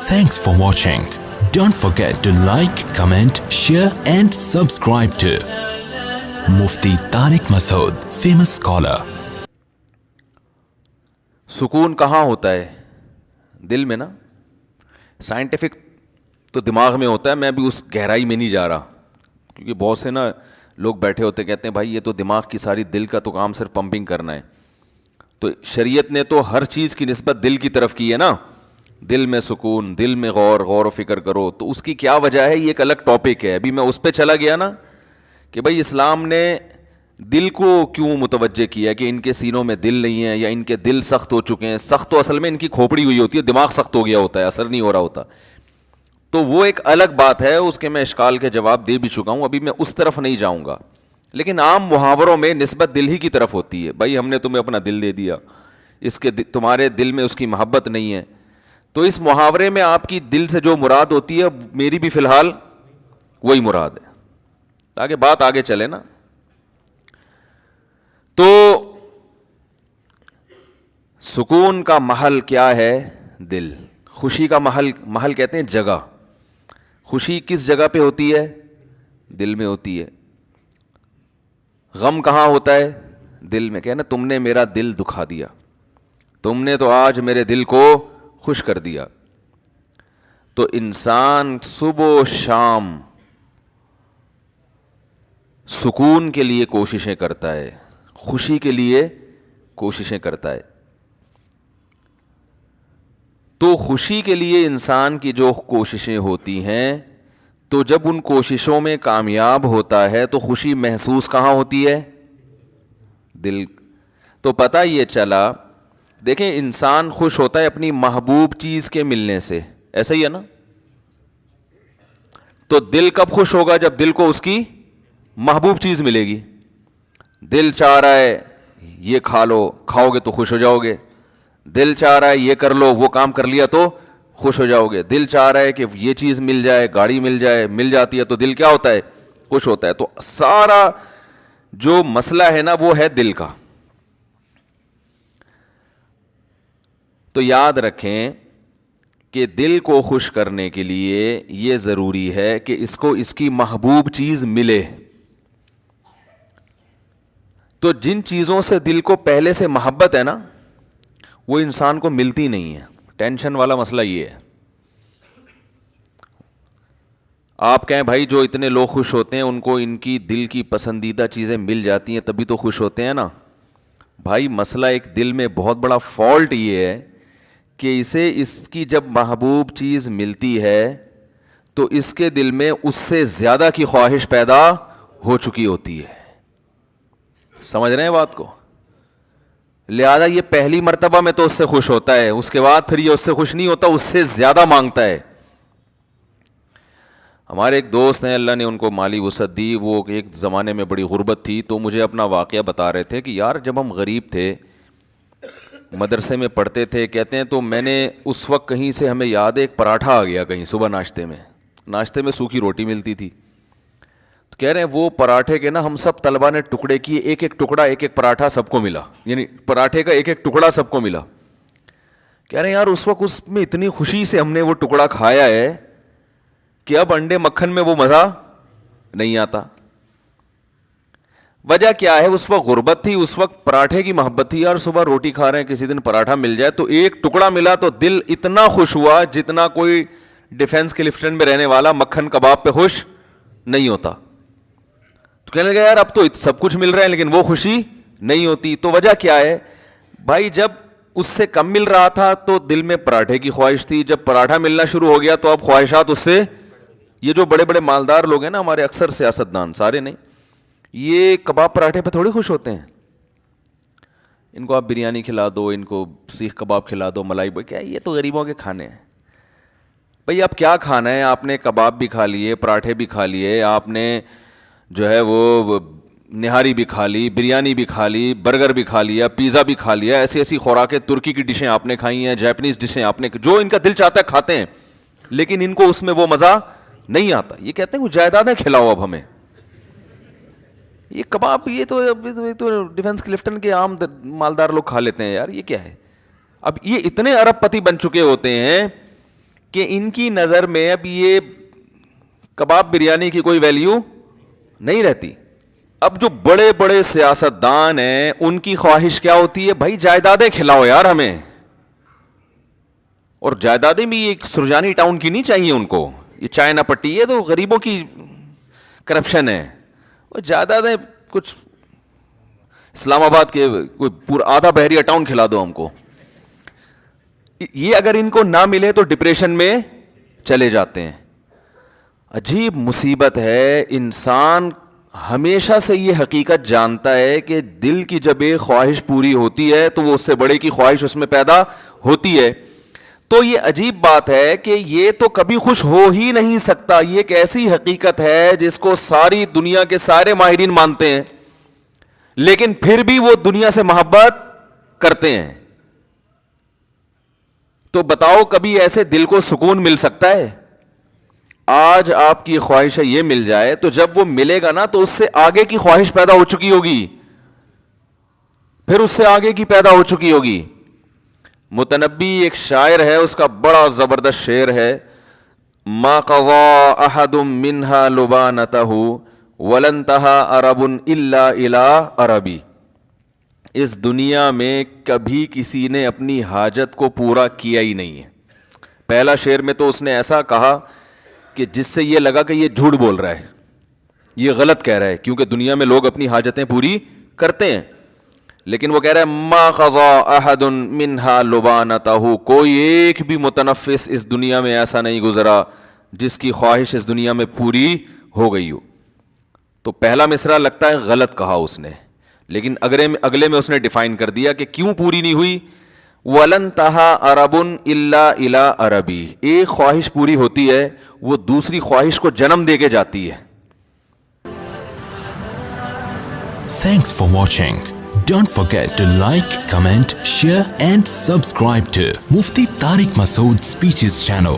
Thanks for watching. Don't forget to like, comment, share and subscribe to Mufti Tariq Masood, famous scholar. سکون کہاں ہوتا ہے؟ دل میں نا. سائنٹیفک تو دماغ میں ہوتا ہے, میں بھی اس گہرائی میں نہیں جا رہا, کیونکہ بہت سے نا لوگ بیٹھے ہوتے کہتے ہیں بھائی یہ تو دماغ کی ساری, دل کا تو کام صرف پمپنگ کرنا ہے. تو شریعت نے تو ہر چیز کی نسبت دل کی طرف کی ہے نا. دل میں سکون, دل میں غور و فکر کرو. تو اس کی کیا وجہ ہے, یہ ایک الگ ٹاپک ہے. ابھی میں اس پہ چلا گیا نا کہ بھائی اسلام نے دل کو کیوں متوجہ کیا کہ ان کے سینوں میں دل نہیں ہے یا ان کے دل سخت ہو چکے ہیں. سخت تو اصل میں ان کی کھوپڑی ہوئی ہوتی ہے, دماغ سخت ہو گیا ہوتا ہے, اثر نہیں ہو رہا ہوتا. تو وہ ایک الگ بات ہے, اس کے میں اشکال کے جواب دے بھی چکا ہوں, ابھی میں اس طرف نہیں جاؤں گا. لیکن عام محاوروں میں نسبت دل ہی کی طرف ہوتی ہے. بھائی ہم نے تمہیں اپنا دل دے دیا, اس کے تمہارے دل میں اس کی محبت نہیں ہے. تو اس محاورے میں آپ کی دل سے جو مراد ہوتی ہے, میری بھی فی الحال وہی مراد ہے, تاکہ بات آگے چلے نا. تو سکون کا محل کیا ہے؟ دل. خوشی کا محل کہتے ہیں جگہ. خوشی کس جگہ پہ ہوتی ہے؟ دل میں ہوتی ہے. غم کہاں ہوتا ہے؟ دل میں. کہنا تم نے میرا دل دکھا دیا, تم نے تو آج میرے دل کو خوش کر دیا. تو انسان صبح و شام سکون کے لیے کوششیں کرتا ہے, خوشی کے لیے کوششیں کرتا ہے. تو خوشی کے لیے انسان کی جو کوششیں ہوتی ہیں, تو جب ان کوششوں میں کامیاب ہوتا ہے تو خوشی محسوس کہاں ہوتی ہے؟ دل. تو پتہ یہ چلا, دیکھیں انسان خوش ہوتا ہے اپنی محبوب چیز کے ملنے سے, ایسا ہی ہے نا. تو دل کب خوش ہوگا؟ جب دل کو اس کی محبوب چیز ملے گی. دل چاہ رہا ہے یہ کھا لو, کھاؤ گے تو خوش ہو جاؤ گے. دل چاہ رہا ہے یہ کر لو, وہ کام کر لیا تو خوش ہو جاؤ گے. دل چاہ رہا ہے کہ یہ چیز مل جائے, گاڑی مل جائے, مل جاتی ہے تو دل کیا ہوتا ہے؟ خوش ہوتا ہے. تو سارا جو مسئلہ ہے نا وہ ہے دل کا. تو یاد رکھیں کہ دل کو خوش کرنے کے لیے یہ ضروری ہے کہ اس کو اس کی محبوب چیز ملے. تو جن چیزوں سے دل کو پہلے سے محبت ہے نا, وہ انسان کو ملتی نہیں ہے. ٹینشن والا مسئلہ یہ ہے. آپ کہیں بھائی جو اتنے لوگ خوش ہوتے ہیں ان کو ان کی دل کی پسندیدہ چیزیں مل جاتی ہیں تبھی تو خوش ہوتے ہیں نا. بھائی مسئلہ ایک دل میں بہت بڑا فالٹ یہ ہے کہ اسے اس کی جب محبوب چیز ملتی ہے تو اس کے دل میں اس سے زیادہ کی خواہش پیدا ہو چکی ہوتی ہے. سمجھ رہے ہیں بات کو؟ لہذا یہ پہلی مرتبہ میں تو اس سے خوش ہوتا ہے, اس کے بعد پھر یہ اس سے خوش نہیں ہوتا, اس سے زیادہ مانگتا ہے. ہمارے ایک دوست ہیں, اللہ نے ان کو مالی وسعت دی, وہ ایک زمانے میں بڑی غربت تھی, تو مجھے اپنا واقعہ بتا رہے تھے کہ یار جب ہم غریب تھے, مدرسے میں پڑھتے تھے, کہتے ہیں تو میں نے اس وقت کہیں سے ہمیں یاد ہے ایک پراٹھا آ گیا کہیں صبح ناشتے میں سوکھی روٹی ملتی تھی. تو کہہ رہے ہیں وہ پراٹھے کے نا ہم سب طلبہ نے ٹکڑے کیے, ایک ایک ٹکڑا, ایک ایک پراٹھا سب کو ملا, یعنی پراٹھے کا ایک ایک ٹکڑا سب کو ملا. کہہ رہے ہیں یار اس وقت اس میں اتنی خوشی سے ہم نے وہ ٹکڑا کھایا ہے کہ اب انڈے مکھن میں وہ مزہ نہیں آتا. وجہ کیا ہے؟ اس وقت غربت تھی, اس وقت پراٹھے کی محبت تھی. یار صبح روٹی کھا رہے ہیں, کسی دن پراٹھا مل جائے تو ایک ٹکڑا ملا تو دل اتنا خوش ہوا جتنا کوئی ڈیفنس کلفٹن میں رہنے والا مکھن کباب پہ خوش نہیں ہوتا. تو کہنے لگا یار اب تو سب کچھ مل رہا ہے لیکن وہ خوشی نہیں ہوتی. تو وجہ کیا ہے بھائی؟ جب اس سے کم مل رہا تھا تو دل میں پراٹھے کی خواہش تھی, جب پراٹھا ملنا شروع ہو گیا تو اب خواہشات اس سے. یہ جو بڑے بڑے مالدار لوگ ہیں نا ہمارے, اکثر سیاستدان, سارے نہیں, یہ کباب پراٹھے پہ تھوڑی خوش ہوتے ہیں. ان کو آپ بریانی کھلا دو, ان کو سیخ کباب کھلا دو, ملائی کیا, یہ تو غریبوں کے کھانے ہیں. بھئی اب کیا کھانا ہے؟ آپ نے کباب بھی کھا لیے, پراٹھے بھی کھا لیے, آپ نے جو ہے وہ نہاری بھی کھا لی, بریانی بھی کھا لی, برگر بھی کھا لیا, پیزا بھی کھا لیا, ایسی ایسی خوراکیں, ترکی کی ڈشیں آپ نے کھائی ہیں, جاپنیز ڈشیں آپ نے, جو ان کا دل چاہتا ہے کھاتے ہیں, لیکن ان کو اس میں وہ مزہ نہیں آتا. یہ کہتے ہیں وہ جائیدادیں کھلاؤ اب ہمیں. یہ کباب یہ تو ڈیفنس کلفٹن کے عام مالدار لوگ کھا لیتے ہیں یار, یہ کیا ہے؟ اب یہ اتنے ارب پتی بن چکے ہوتے ہیں کہ ان کی نظر میں اب یہ کباب بریانی کی کوئی ویلیو نہیں رہتی. اب جو بڑے بڑے سیاستدان ہیں ان کی خواہش کیا ہوتی ہے؟ بھائی جائیدادیں کھلاؤ یار ہمیں. اور جائیدادیں بھی ایک سرجانی ٹاؤن کی نہیں چاہیے ان کو, یہ چائنا پٹی ہے تو غریبوں کی کرپشن ہے. اور جائیدادیں کچھ اسلام آباد کے کوئی پورا آدھا بحریہ ٹاؤن کھلا دو ہم کو. یہ اگر ان کو نہ ملے تو ڈپریشن میں چلے جاتے ہیں. عجیب مصیبت ہے. انسان ہمیشہ سے یہ حقیقت جانتا ہے کہ دل کی جب ایک خواہش پوری ہوتی ہے تو وہ اس سے بڑے کی خواہش اس میں پیدا ہوتی ہے. تو یہ عجیب بات ہے کہ یہ تو کبھی خوش ہو ہی نہیں سکتا. یہ ایک ایسی حقیقت ہے جس کو ساری دنیا کے سارے ماہرین مانتے ہیں, لیکن پھر بھی وہ دنیا سے محبت کرتے ہیں. تو بتاؤ کبھی ایسے دل کو سکون مل سکتا ہے؟ آج آپ کی خواہش ہے یہ مل جائے, تو جب وہ ملے گا نا تو اس سے آگے کی خواہش پیدا ہو چکی ہوگی, پھر اس سے آگے کی پیدا ہو چکی ہوگی. متنبی ایک شاعر ہے, اس کا بڑا زبردست شعر ہے, ما قضا احد منها لبانته ولن انتهى عرب الا الى عربی. اس دنیا میں کبھی کسی نے اپنی حاجت کو پورا کیا ہی نہیں ہے. پہلا شعر میں تو اس نے ایسا کہا کہ جس سے یہ لگا کہ یہ جھوٹ بول رہا ہے, یہ غلط کہہ رہا ہے, کیونکہ دنیا میں لوگ اپنی حاجتیں پوری کرتے ہیں. لیکن وہ کہہ رہا ہے ما قضا احد منها لبانته, کوئی ایک بھی متنفس اس دنیا میں ایسا نہیں گزرا جس کی خواہش اس دنیا میں پوری ہو گئی ہو. تو پہلا مصرع لگتا ہے غلط کہا اس نے, لیکن اگلے میں اس نے ڈیفائن کر دیا کہ کیوں پوری نہیں ہوئی. وَلَن تَهَا عَرَبٌ إِلَّا إِلَىٰ عَرَبِي, ایک خواہش پوری ہوتی ہے وہ دوسری خواہش کو جنم دے کے جاتی ہے. Thanks for watching. Don't forget to like, comment, share and subscribe to Mufti Tariq Masood Speeches channel.